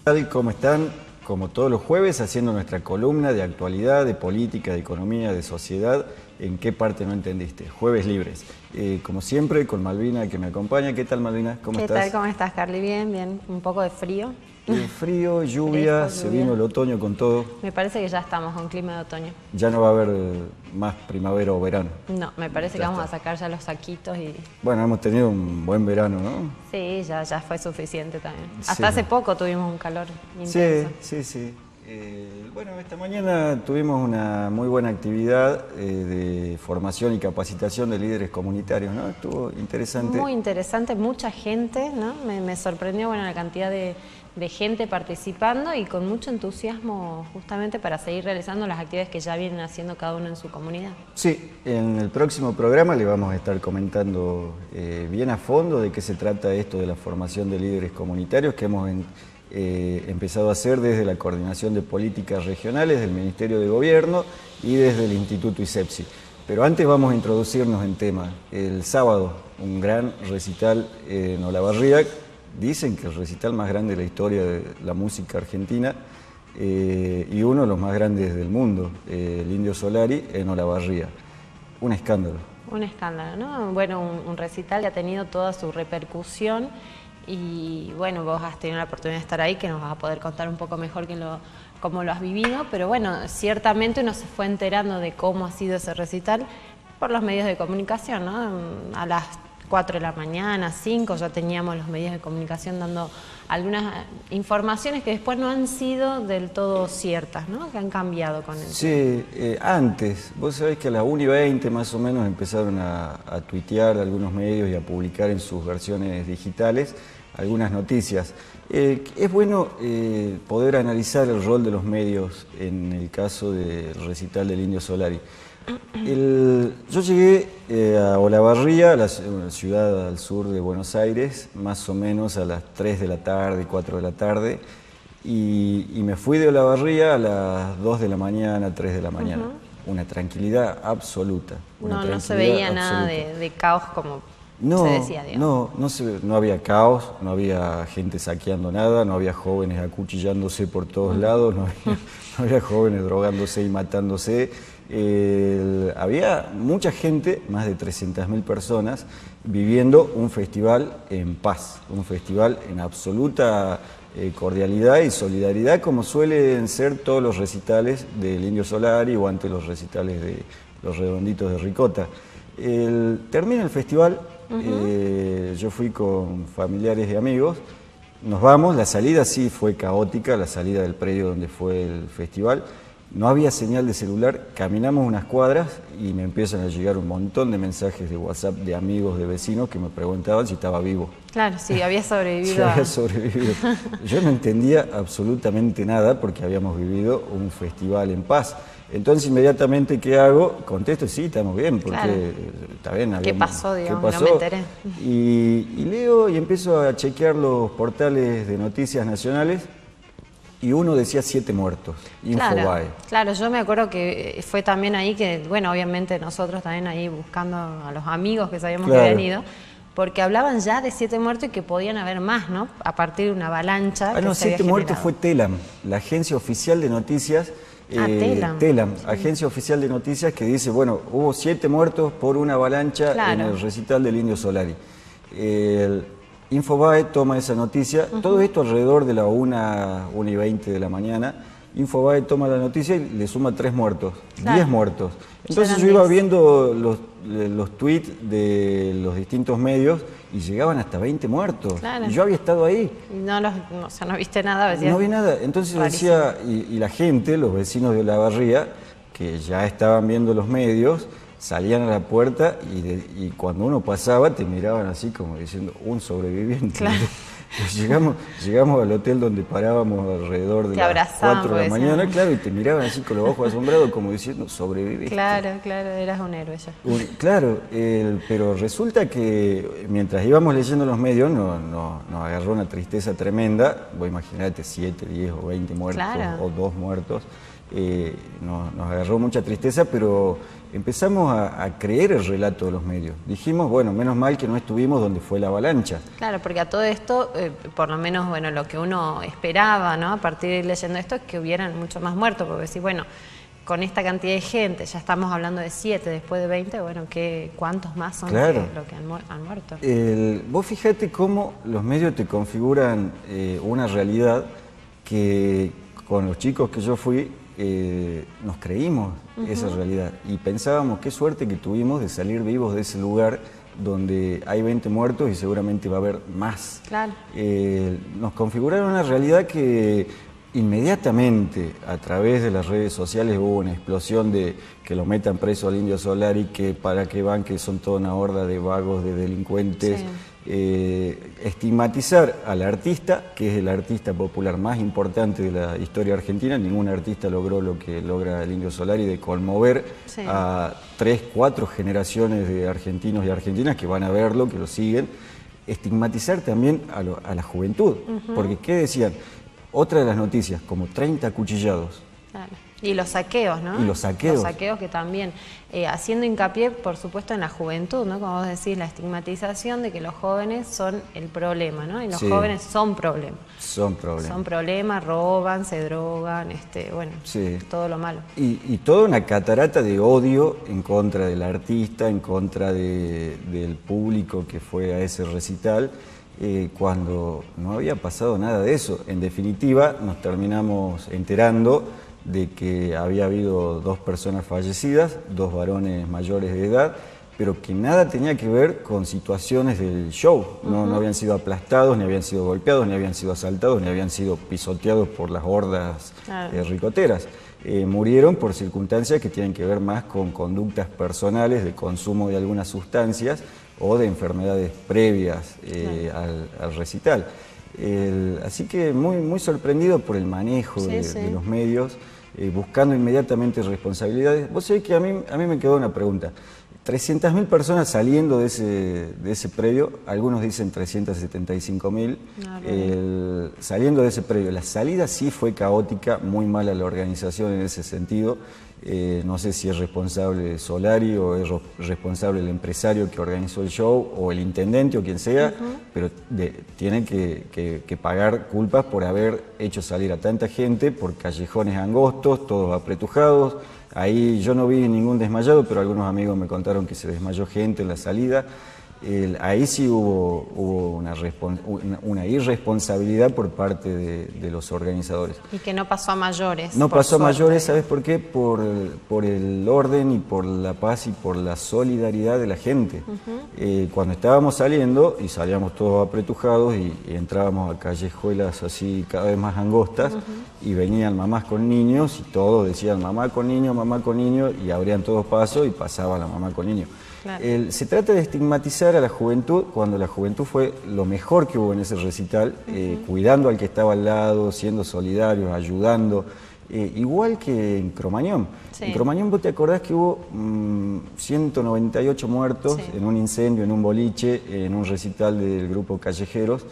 tal? ¿Cómo están? Como todos los jueves, haciendo nuestra columna de actualidad, de política, de economía, de sociedad. ¿En qué parte no entendiste? Jueves libres. Como siempre, con Malvina que me acompaña. ¿Qué tal, Malvina? ¿Cómo estás? ¿Qué tal? ¿Cómo estás, Carly? Bien, bien. Un poco de frío. Frío, lluvia, Fresco, se lluvia. vino el otoño con todo. Me parece que ya estamos con clima de otoño. Ya no va a haber más primavera o verano. No, me parece que vamos a sacar ya los saquitos y... Bueno, hemos tenido un buen verano, ¿no? Sí, ya fue suficiente también. Sí. Hasta hace poco tuvimos un calor Sí, intenso. sí. Bueno, esta mañana tuvimos una muy buena actividad de formación y capacitación de líderes comunitarios, ¿no? Estuvo interesante. Muy interesante, mucha gente, ¿no? Me sorprendió, bueno, la cantidad de gente participando y con mucho entusiasmo justamente para seguir realizando las actividades que ya vienen haciendo cada uno en su comunidad. Sí, en el próximo programa le vamos a estar comentando bien a fondo de qué se trata esto de la formación de líderes comunitarios que hemos empezado a hacer desde la Coordinación de Políticas Regionales del Ministerio de Gobierno y desde el Instituto ISEPSI. Pero antes vamos a introducirnos en tema. El sábado, un gran recital en Olavarría. Dicen que el recital más grande de la historia de la música argentina y uno de los más grandes del mundo, el Indio Solari en Olavarría. Un escándalo. Un escándalo, ¿no? Bueno, un recital que ha tenido toda su repercusión y bueno, vos has tenido la oportunidad de estar ahí, que nos vas a poder contar un poco mejor cómo lo has vivido, pero bueno, ciertamente uno se fue enterando de cómo ha sido ese recital por los medios de comunicación, ¿no? A las 4 de la mañana, 5, ya teníamos los medios de comunicación dando algunas informaciones que después no han sido del todo ciertas, ¿no? Que han cambiado con el Sí, antes, vos sabés que a las 1:20 más o menos empezaron a tuitear algunos medios y a publicar en sus versiones digitales algunas noticias. Es bueno poder analizar el rol de los medios en el caso del recital del Indio Solari. Yo llegué a Olavarría, una ciudad al sur de Buenos Aires, más o menos a las 3 de la tarde, 4 de la tarde, y me fui de Olavarría a las 2 de la mañana, 3 de la mañana. Una tranquilidad absoluta. No se veía nada de caos como se decía, digamos. No había caos, no había gente saqueando nada, no había jóvenes acuchillándose por todos lados, no había jóvenes drogándose y matándose. Había mucha gente, más de 300.000 personas, viviendo un festival en paz, un festival en absoluta cordialidad y solidaridad, como suelen ser todos los recitales del Indio Solari o antes los recitales de los Redonditos de Ricota. Termina el festival, yo fui con familiares y amigos, nos vamos, la salida sí fue caótica, la salida del predio donde fue el festival. No había señal de celular, caminamos unas cuadras y me empiezan a llegar un montón de mensajes de WhatsApp de amigos, de vecinos que me preguntaban si estaba vivo. Claro, sí, había sobrevivido. Sí, había sobrevivido. Yo no entendía absolutamente nada porque habíamos vivido un festival en paz. Entonces inmediatamente, ¿qué hago? Contesto, sí, estamos bien, porque claro. Está bien. ¿Qué pasó, digamos? ¿Qué pasó? No me enteré. Y leo y empiezo a chequear los portales de noticias nacionales. Y uno decía 7 muertos, Infobae. Claro, yo me acuerdo que fue también ahí que, bueno, obviamente nosotros también ahí buscando a los amigos que sabíamos que habían ido, porque hablaban ya de 7 muertos y que podían haber más, ¿no? A partir de una avalancha. No, 7 muertos fue Telam, la agencia oficial de noticias. Telam, sí. Agencia oficial de noticias que dice, bueno, hubo 7 muertos por una avalancha en el recital del Indio Solari. Infobae toma esa noticia, todo esto alrededor de la 1:20 de la mañana. Infobae toma la noticia y le suma 3 muertos, 10 muertos. Entonces yo iba viendo los tweets de los distintos medios y llegaban hasta 20 muertos. Claro. Y yo había estado ahí. Y no viste nada. No vi nada. Entonces rarísimo. decía, y la gente, los vecinos de Olavarría, que ya estaban viendo los medios, salían a la puerta y cuando uno pasaba te miraban así como diciendo, un sobreviviente. Claro. Llegamos al hotel donde parábamos alrededor de las 4 de la mañana, claro, y te miraban así con los ojos asombrados como diciendo, sobreviviste. Claro, eras un héroe ya. Claro, pero resulta que mientras íbamos leyendo los medios nos agarró una tristeza tremenda. Vos imaginate 7, 10 o 20 muertos o 2 muertos. Nos agarró mucha tristeza, pero empezamos a creer el relato de los medios. Dijimos, bueno, menos mal que no estuvimos donde fue la avalancha. Claro, porque a todo esto, por lo menos, bueno, lo que uno esperaba, ¿no? A partir de ir leyendo esto, es que hubieran mucho más muertos, porque decís, bueno, con esta cantidad de gente, ya estamos hablando de 7 después de 20, bueno, ¿cuántos más son claro. lo que han muerto? Vos fijate cómo los medios te configuran una realidad que con los chicos que yo fui, nos creímos esa realidad y pensábamos qué suerte que tuvimos de salir vivos de ese lugar donde hay 20 muertos y seguramente va a haber más. Claro. Nos configuraron una realidad que inmediatamente a través de las redes sociales hubo una explosión de que lo metan preso al Indio Solari, que para qué van, que son toda una horda de vagos, de delincuentes. Sí. Estigmatizar al artista, que es el artista popular más importante de la historia argentina. Ningún artista logró lo que logra el Indio Solari, de conmover sí. a 3, 4 generaciones de argentinos y argentinas que van a verlo, que lo siguen. Estigmatizar también a la juventud, porque ¿qué decían? Otra de las noticias, como 30 acuchillados. Claro. Y los saqueos, ¿no? Y los saqueos. Los saqueos que también, haciendo hincapié, por supuesto, en la juventud, ¿no? Como vos decís, la estigmatización de que los jóvenes son el problema, ¿no? Y los sí. jóvenes son problemas. Son problemas. Son problemas, roban, se drogan, bueno, sí. todo lo malo. Y toda una catarata de odio en contra del artista, en contra del público que fue a ese recital. Cuando no había pasado nada de eso. En definitiva, nos terminamos enterando de que había habido 2 personas fallecidas, 2 varones mayores de edad, pero que nada tenía que ver con situaciones del show. No habían sido aplastados, ni habían sido golpeados, ni habían sido asaltados, ni habían sido pisoteados por las hordas ricoteras. Murieron por circunstancias que tienen que ver más con conductas personales de consumo de algunas sustancias o de enfermedades previas al recital. Así que muy sorprendido por el manejo de los medios, buscando inmediatamente responsabilidades. Vos sabés que a mí me quedó una pregunta. 300.000 personas saliendo de ese predio, algunos dicen 375.000, saliendo de ese predio. La salida sí fue caótica, muy mala la organización en ese sentido. No sé si es responsable Solari o es responsable el empresario que organizó el show o el intendente o quien sea, pero tienen que pagar culpas por haber hecho salir a tanta gente por callejones angostos, todos apretujados. Ahí yo no vi ningún desmayado, pero algunos amigos me contaron que se desmayó gente en la salida. Ahí sí hubo una irresponsabilidad por parte de los organizadores. Y que no pasó a mayores. No pasó a mayores, ¿sabes por qué? Por el orden y por la paz y por la solidaridad de la gente. Cuando estábamos saliendo, y salíamos todos apretujados y entrábamos a callejuelas así cada vez más angostas, y venían mamás con niños y todos decían mamá con niño, y abrían todos paso y pasaba la mamá con niño. Claro. Se trata de estigmatizar a la juventud cuando la juventud fue lo mejor que hubo en ese recital, cuidando al que estaba al lado, siendo solidarios, ayudando, igual que en Cromañón. Sí. En Cromañón vos te acordás que hubo 198 muertos en un incendio, en un boliche, en un recital del grupo Callejeros.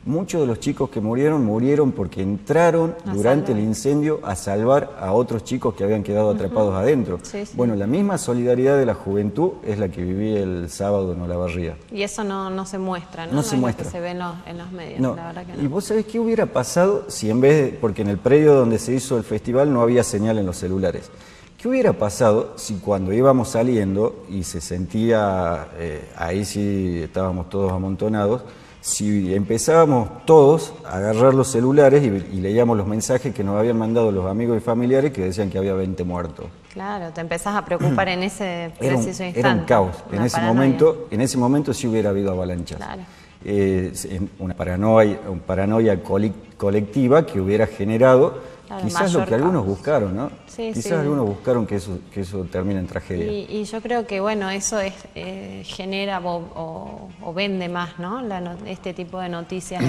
Muchos de los chicos que murieron porque entraron durante el incendio a salvar a otros chicos que habían quedado atrapados adentro. Bueno, la misma solidaridad de la juventud es la que viví el sábado en Olavarría. Y eso no se muestra, ¿no? No se muestra. Que se ve en los medios, no. La verdad que no. Y vos sabés qué hubiera pasado si en vez de, porque en el predio donde se hizo el festival no había señal en los celulares. ¿Qué hubiera pasado si cuando íbamos saliendo y se sentía, ahí sí estábamos todos amontonados, si empezábamos todos a agarrar los celulares y leíamos los mensajes que nos habían mandado los amigos y familiares que decían que había 20 muertos? Claro, te empezás a preocupar en ese preciso instante. Era un caos. En ese momento sí hubiera habido avalanchas. Claro. Una paranoia colectiva que hubiera generado quizás lo que algunos buscaron, ¿no? Quizás algunos buscaron que eso termine en tragedia. Y yo creo que, bueno, eso genera o vende más, ¿no? Este tipo de noticias,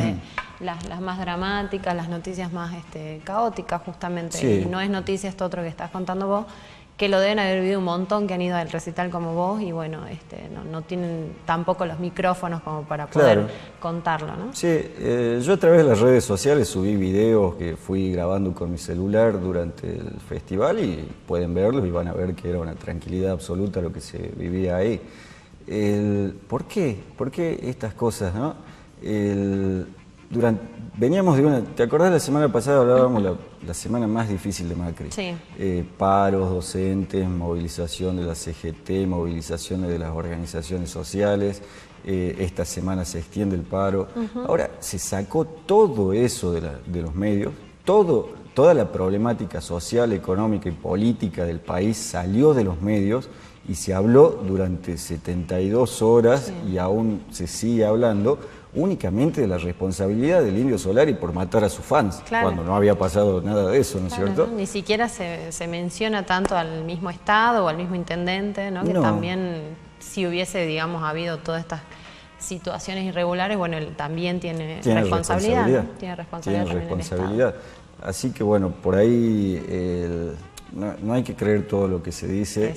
las más dramáticas, las noticias más caóticas, justamente. Y no es noticia esto otro que estás contando vos, que lo deben haber vivido un montón, que han ido al recital como vos, y bueno, no tienen tampoco los micrófonos como para poder contarlo, ¿no? Sí, yo a través de las redes sociales subí videos que fui grabando con mi celular durante el festival y pueden verlos y van a ver que era una tranquilidad absoluta lo que se vivía ahí. ¿Por qué? ¿Por qué estas cosas, no? veníamos de una... ¿Te acordás la semana pasada hablábamos la semana más difícil de Macri? Sí. Paros docentes, movilización de la CGT, movilizaciones de las organizaciones sociales. Esta semana se extiende el paro. Ahora se sacó todo eso de los medios, toda la problemática social, económica y política del país salió de los medios y se habló durante 72 horas y aún se sigue hablando únicamente de la responsabilidad del Indio Solari por matar a sus fans, cuando no había pasado nada de eso, ¿no es cierto? ¿No? Ni siquiera se menciona tanto al mismo Estado o al mismo intendente, ¿no? Que también, si hubiese, digamos, habido todas estas situaciones irregulares, bueno, él también tiene responsabilidad. ¿No? Tiene responsabilidad. Así que bueno, por ahí no hay que creer todo lo que se dice.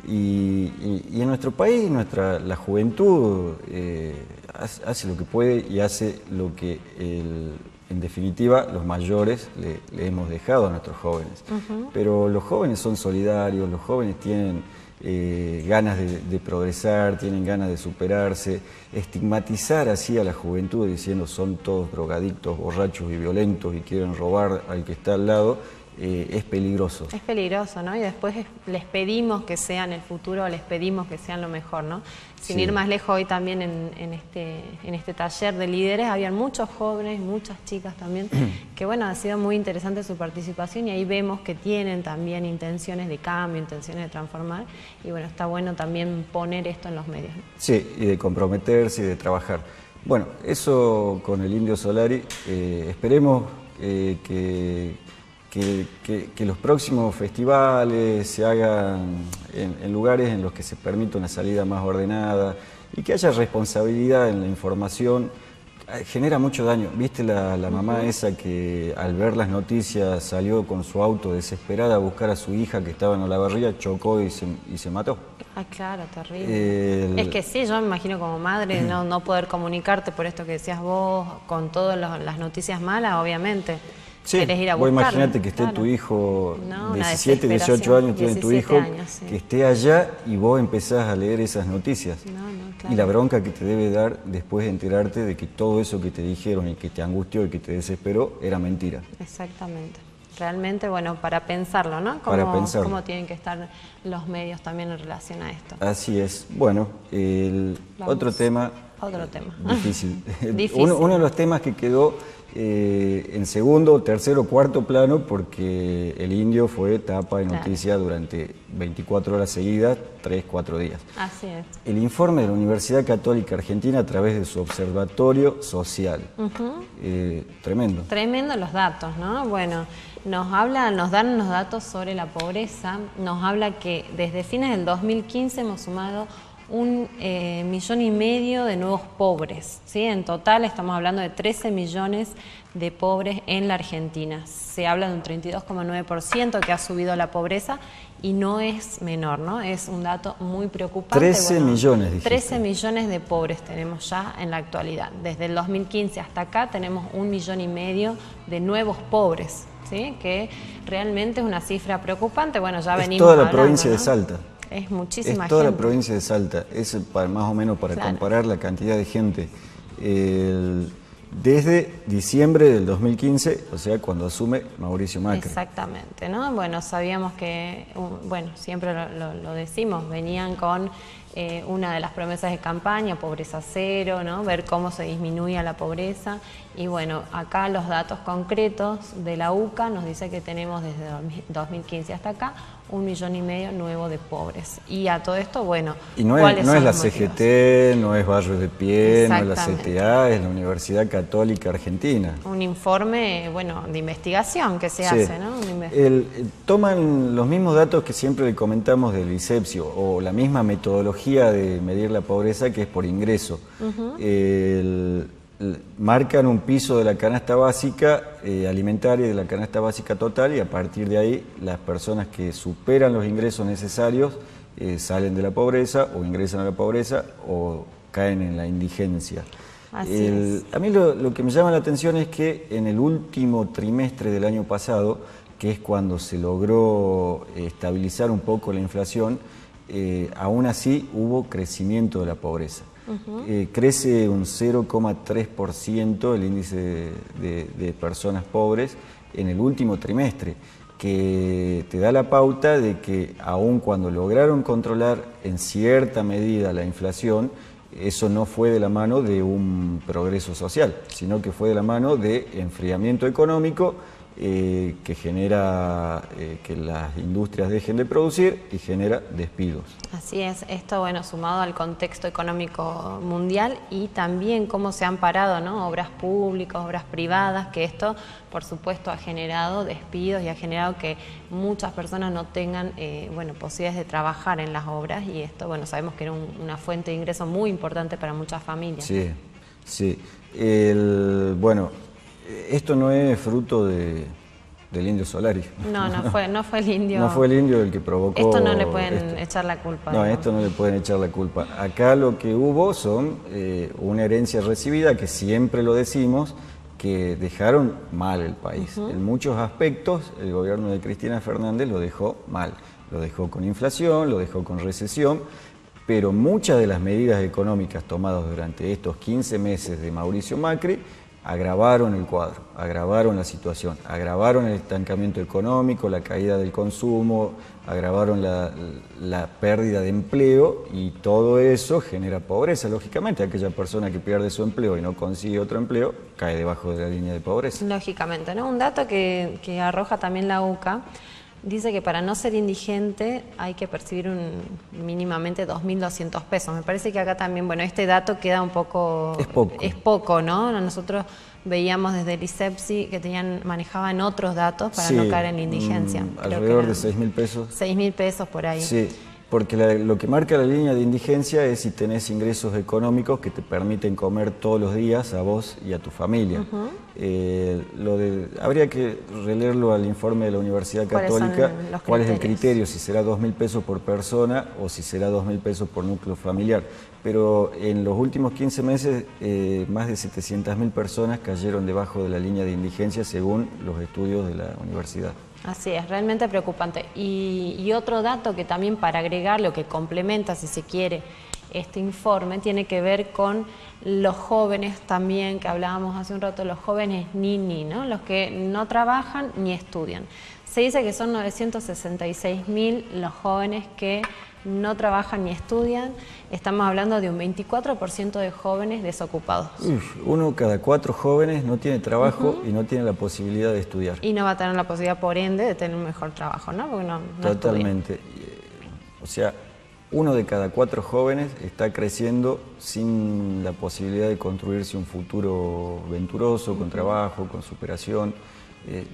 Y en nuestro país, la juventud hace lo que puede y hace lo que, en definitiva, los mayores le hemos dejado a nuestros jóvenes. Pero los jóvenes son solidarios, los jóvenes tienen ganas de progresar, tienen ganas de superarse. Estigmatizar así a la juventud diciendo son todos drogadictos, borrachos y violentos y quieren robar al que está al lado, es peligroso. Es peligroso, ¿no? Y después les pedimos que sean el futuro, les pedimos que sean lo mejor, ¿no? Sin ir más lejos, hoy también en este taller de líderes habían muchos jóvenes, muchas chicas también, que bueno, ha sido muy interesante su participación y ahí vemos que tienen también intenciones de cambio, intenciones de transformar y bueno, está bueno también poner esto en los medios, ¿no? Sí, y de comprometerse y de trabajar. Bueno, eso con el Indio Solari, esperemos que los próximos festivales se hagan en lugares en los que se permita una salida más ordenada y que haya responsabilidad en la información. Genera mucho daño. ¿Viste la mamá esa que al ver las noticias salió con su auto desesperada a buscar a su hija que estaba en Olavarría, chocó y se mató? Ah, claro, terrible. Es que sí, yo me imagino como madre no poder comunicarte por esto que decías vos, con todas las noticias malas, obviamente. Sí, vos imaginate que esté tu hijo, 17, 18 años tiene tu hijo, que esté allá y vos empezás a leer esas noticias. Y la bronca que te debe dar después de enterarte de que todo eso que te dijeron y que te angustió y que te desesperó era mentira. Exactamente. Realmente, bueno, para pensarlo, ¿no? Cómo tienen que estar los medios también en relación a esto. Así es. Bueno, otro tema difícil. Uno de los temas que quedó en segundo, tercero, cuarto plano porque el Indio fue tapa de noticia durante 24 horas seguidas, 3-4 días. Así es. El informe de la Universidad Católica Argentina a través de su Observatorio Social. Tremendo. Tremendo los datos, ¿no? Bueno, nos dan unos datos sobre la pobreza, nos habla que desde fines del 2015 hemos sumado 1,5 millones de nuevos pobres, ¿sí? En total estamos hablando de 13 millones de pobres en la Argentina. Se habla de un 32,9% que ha subido la pobreza y no es menor, ¿no? Es un dato muy preocupante. 13 millones, dijiste. 13 millones de pobres tenemos ya en la actualidad. Desde el 2015 hasta acá tenemos 1,5 millones de nuevos pobres, ¿sí? Que realmente es una cifra preocupante. Bueno, ya venimos toda la hablando, provincia de ¿no? Salta. Es muchísima gente. Es toda la provincia de Salta. Es más o menos para comparar la cantidad de gente. Desde diciembre del 2015, o sea, cuando asume Mauricio Macri. Exactamente, ¿no? Bueno, sabíamos que, bueno, siempre lo decimos, venían con una de las promesas de campaña, pobreza cero, ¿no? Ver cómo se disminuía la pobreza. Y bueno, acá los datos concretos de la UCA nos dice que tenemos desde 2015 hasta acá 1,5 millones nuevo de pobres. Y a todo esto, bueno, y no es la CGT, no es Barrios de Pie, no es la CTA, es la Universidad Católica Argentina. Un informe, bueno, de investigación que se hace, ¿no? Toman los mismos datos que siempre le comentamos del ISEPSI o la misma metodología de medir la pobreza que es por ingreso. Marcan un piso de la canasta básica alimentaria y de la canasta básica total y a partir de ahí las personas que superan los ingresos necesarios salen de la pobreza o ingresan a la pobreza o caen en la indigencia. Así es. A mí lo que me llama la atención es que en el último trimestre del año pasado, que es cuando se logró estabilizar un poco la inflación, aún así hubo crecimiento de la pobreza. crece un 0,3% el índice de personas pobres en el último trimestre, que te da la pauta de que aun cuando lograron controlar en cierta medida la inflación, eso no fue de la mano de un progreso social, sino que fue de la mano de enfriamiento económico que genera que las industrias dejen de producir y genera despidos. Así es, esto bueno, sumado al contexto económico mundial y también cómo se han parado, ¿no?, obras públicas, obras privadas, que esto por supuesto ha generado despidos y ha generado que muchas personas no tengan bueno, posibilidades de trabajar en las obras, y esto bueno, sabemos que era una fuente de ingreso muy importante para muchas familias. Sí, sí. Bueno, esto no es fruto del Indio Solari. No fue el indio. No fue el indio el que provocó esto. No le pueden echar la culpa. No, esto no le pueden echar la culpa. Acá lo que hubo son una herencia recibida, que siempre lo decimos, que dejaron mal el país. En muchos aspectos el gobierno de Cristina Fernández lo dejó mal. Lo dejó con inflación, lo dejó con recesión, pero muchas de las medidas económicas tomadas durante estos 15 meses de Mauricio Macri agravaron el cuadro, agravaron la situación, agravaron el estancamiento económico, la caída del consumo, agravaron la pérdida de empleo, y todo eso genera pobreza. Lógicamente, aquella persona que pierde su empleo y no consigue otro empleo cae debajo de la línea de pobreza. Lógicamente, ¿no? Un dato que arroja también la UCA dice que para no ser indigente hay que percibir mínimamente 2.200 pesos. Me parece que acá también, bueno, este dato queda un poco... Es poco, ¿no? Nosotros veíamos desde el ISEPSI que manejaban otros datos para no caer en la indigencia. Alrededor de 6.000 pesos. 6.000 pesos por ahí. Sí, porque lo que marca la línea de indigencia es si tenés ingresos económicos que te permiten comer todos los días a vos y a tu familia. Habría que releerlo al informe de la Universidad Católica, cuál es el criterio, si será 2.000 pesos por persona o si será 2.000 pesos por núcleo familiar. Pero en los últimos 15 meses, más de 700.000 personas cayeron debajo de la línea de indigencia según los estudios de la universidad. Así es, realmente preocupante. Y otro dato que también, para agregar, lo que complementa, si se quiere, este informe, tiene que ver con los jóvenes también, que hablábamos hace un rato, los jóvenes ni, ¿no?, los que no trabajan ni estudian. Se dice que son 966.000 los jóvenes que no trabajan ni estudian. Estamos hablando de un 24% de jóvenes desocupados. Uno cada 4 jóvenes no tiene trabajo y no tiene la posibilidad de estudiar. Y no va a tener la posibilidad, por ende, de tener un mejor trabajo, ¿no? Porque no Totalmente. O sea, 1 de cada 4 jóvenes está creciendo sin la posibilidad de construirse un futuro venturoso, con trabajo, con superación.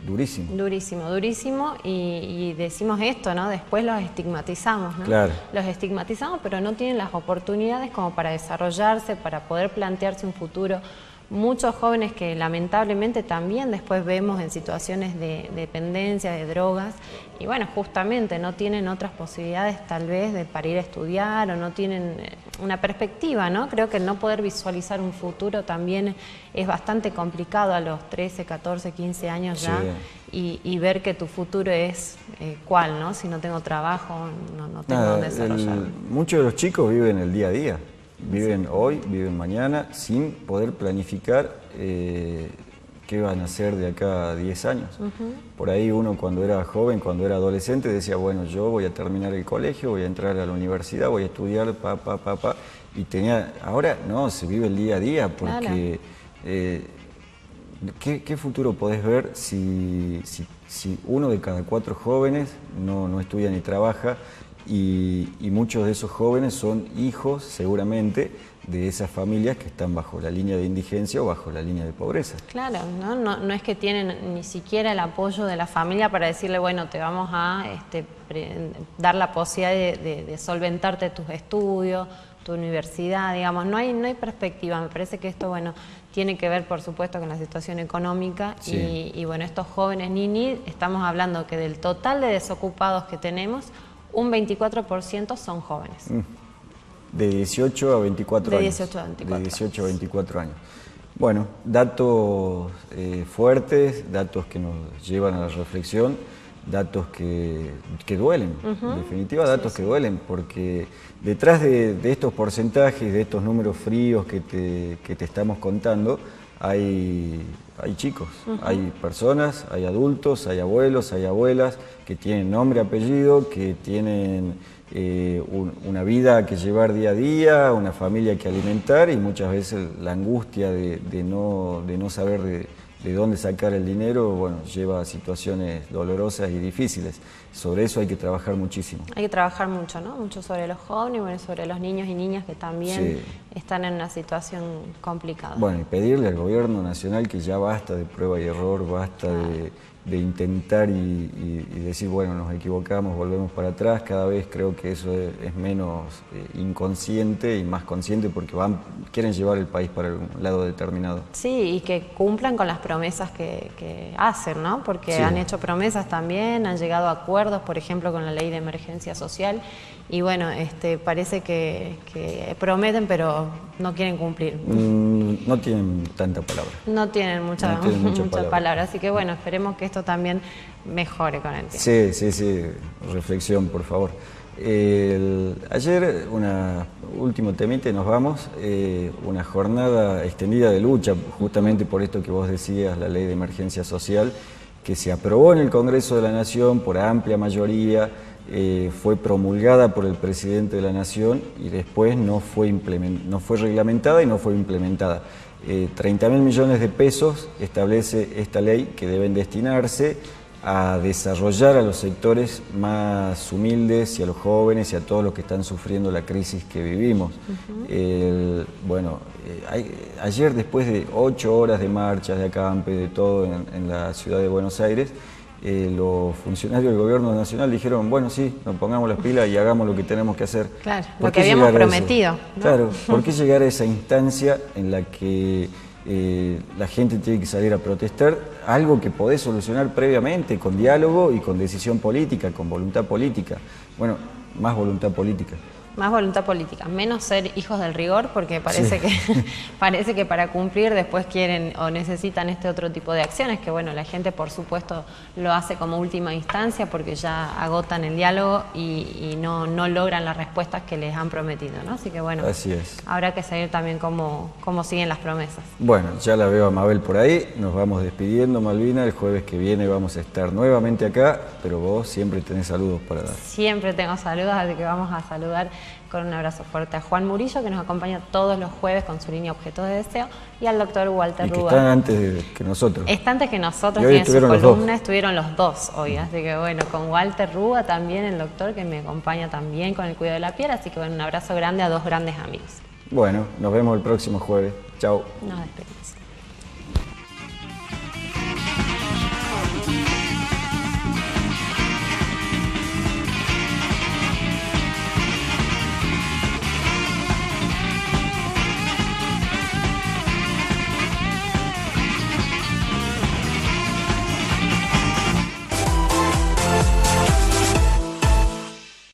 Durísimo. Durísimo, y decimos esto, ¿no? Después los estigmatizamos, ¿no? Claro. Los estigmatizamos, pero no tienen las oportunidades como para desarrollarse, para poder plantearse un futuro. Muchos jóvenes que lamentablemente también después vemos en situaciones de dependencia, de drogas, y bueno, justamente no tienen otras posibilidades tal vez para ir a estudiar, o no tienen una perspectiva, ¿no? Creo que el no poder visualizar un futuro también es bastante complicado a los 13, 14, 15 años ya, y ver que tu futuro es cuál, ¿no? Si no tengo trabajo, no tengo dónde desarrollarme. Muchos de los chicos viven el día a día. Viven hoy, viven mañana, sin poder planificar qué van a hacer de acá a 10 años. Por ahí uno, cuando era joven, cuando era adolescente, decía, bueno, yo voy a terminar el colegio, voy a entrar a la universidad, voy a estudiar, y ahora no, se vive el día a día, porque ¿qué futuro podés ver si 1 de cada 4 jóvenes no estudia ni trabaja? Y muchos de esos jóvenes son hijos, seguramente, de esas familias que están bajo la línea de indigencia o bajo la línea de pobreza. Claro, no es que tienen ni siquiera el apoyo de la familia para decirle, bueno, te vamos a dar la posibilidad de solventarte tus estudios, tu universidad, digamos, no hay perspectiva. Me parece que esto, bueno, tiene que ver, por supuesto, con la situación económica, y bueno, estos jóvenes estamos hablando que del total de desocupados que tenemos, un 24% son jóvenes. De 18 a 24 años. De 18 a 24 años. Bueno, datos fuertes, datos que nos llevan a la reflexión. datos que duelen, en definitiva datos que duelen, porque detrás de estos porcentajes, de estos números fríos que te estamos contando, hay chicos, hay personas, hay adultos, hay abuelos, hay abuelas que tienen nombre, apellido, que tienen una vida que llevar día a día, una familia que alimentar y muchas veces la angustia de no saber de dónde sacar el dinero, bueno, lleva a situaciones dolorosas y difíciles. Sobre eso hay que trabajar muchísimo. Hay que trabajar mucho, ¿no? Mucho sobre los jóvenes y bueno, sobre los niños y niñas que también están en una situación complicada. Bueno, y pedirle al gobierno nacional que ya basta de prueba y error, basta de intentar y decir, bueno, nos equivocamos, volvemos para atrás. Cada vez creo que eso es menos inconsciente y más consciente porque quieren llevar el país para un lado determinado. Sí, y que cumplan con las promesas que hacen, ¿no? Porque han hecho promesas también, han llegado a acuerdos, por ejemplo, con la ley de emergencia social y bueno, parece que prometen pero no quieren cumplir. No tienen tanta palabra. No tienen mucha palabra, así que bueno, esperemos que esto también mejore con el tiempo. Sí, reflexión, por favor. Ayer, último temita y nos vamos, una jornada extendida de lucha, justamente por esto que vos decías, la ley de emergencia social, que se aprobó en el Congreso de la Nación por amplia mayoría, fue promulgada por el presidente de la Nación y después no fue reglamentada y no fue implementada. 30.000 millones de pesos establece esta ley que deben destinarse a desarrollar a los sectores más humildes y a los jóvenes y a todos los que están sufriendo la crisis que vivimos. Ayer, después de 8 horas de marchas, de acampe, de todo en la ciudad de Buenos Aires, los funcionarios del gobierno nacional dijeron, bueno, sí, nos pongamos las pilas y hagamos lo que tenemos que hacer. Claro, lo que habíamos prometido, ¿no? Claro, ¿por qué llegar a esa instancia en la que la gente tiene que salir a protestar? Algo que podés solucionar previamente, con diálogo y con decisión política, con voluntad política. Bueno, más voluntad política. Más voluntad política, menos ser hijos del rigor, porque parece que para cumplir después quieren o necesitan este otro tipo de acciones, que bueno, la gente por supuesto lo hace como última instancia porque ya agotan el diálogo y no logran las respuestas que les han prometido, ¿no? Así que bueno, así es. Habrá que seguir también cómo siguen las promesas. Bueno, ya la veo a Mabel por ahí, nos vamos despidiendo, Malvina, el jueves que viene vamos a estar nuevamente acá, pero vos siempre tenés saludos para dar. Siempre tengo saludos, así que vamos a saludar con un abrazo fuerte a Juan Murillo, que nos acompaña todos los jueves con su línea Objetos de Deseo, y al doctor Walter Rúa. Están antes que nosotros. Está antes que nosotros, y en su columna estuvieron los dos hoy, así que bueno, con Walter Rúa también, el doctor que me acompaña también con el cuidado de la piel, así que bueno, un abrazo grande a dos grandes amigos. Bueno, nos vemos el próximo jueves. Chao. Nos despedimos.